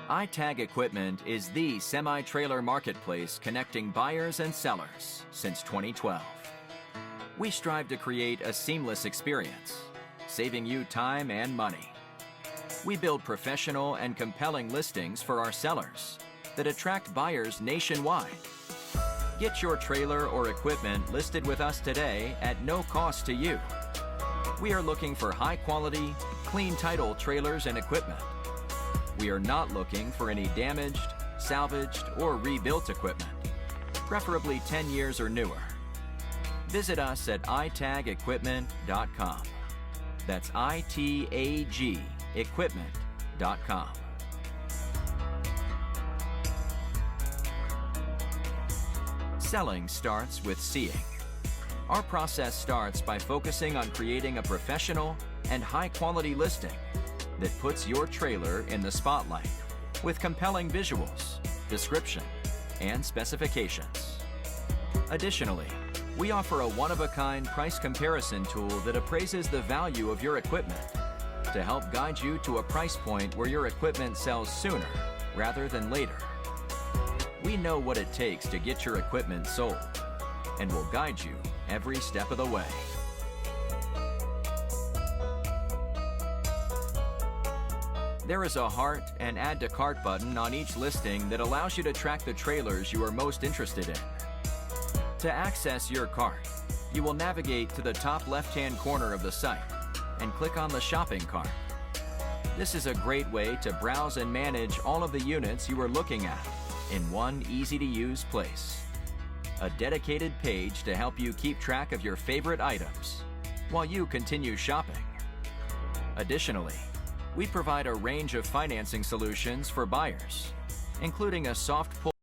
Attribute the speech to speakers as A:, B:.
A: iTag Equipment is the semi-trailer marketplace connecting buyers and sellers since 2012. We strive to create a seamless experience, saving you time and money. We build professional and compelling listings for our sellers that attract buyers nationwide. Get your trailer or equipment listed with us today at no cost to you. We are looking for high-quality, clean title trailers and equipment. We are not looking for any damaged, salvaged, or rebuilt equipment, preferably 10 years or newer. Visit us at itagequipment.com. That's ITAG equipment.com. Selling starts with seeing. Our process starts by focusing on creating a professional and high-quality listing that puts your trailer in the spotlight with compelling visuals, description, and specifications. Additionally, we offer a one-of-a-kind price comparison tool that appraises the value of your equipment to help guide you to a price point where your equipment sells sooner rather than later. We know what it takes to get your equipment sold and will guide you every step of the way. There is a heart and add to cart button on each listing that allows you to track the trailers you are most interested in. To access your cart, you will navigate to the top left-hand corner of the site and click on the shopping cart. This is a great way to browse and manage all of the units you are looking at in one easy-to-use place. A dedicated page to help you keep track of your favorite items while you continue shopping. Additionally, we provide a range of financing solutions for buyers, including a soft pull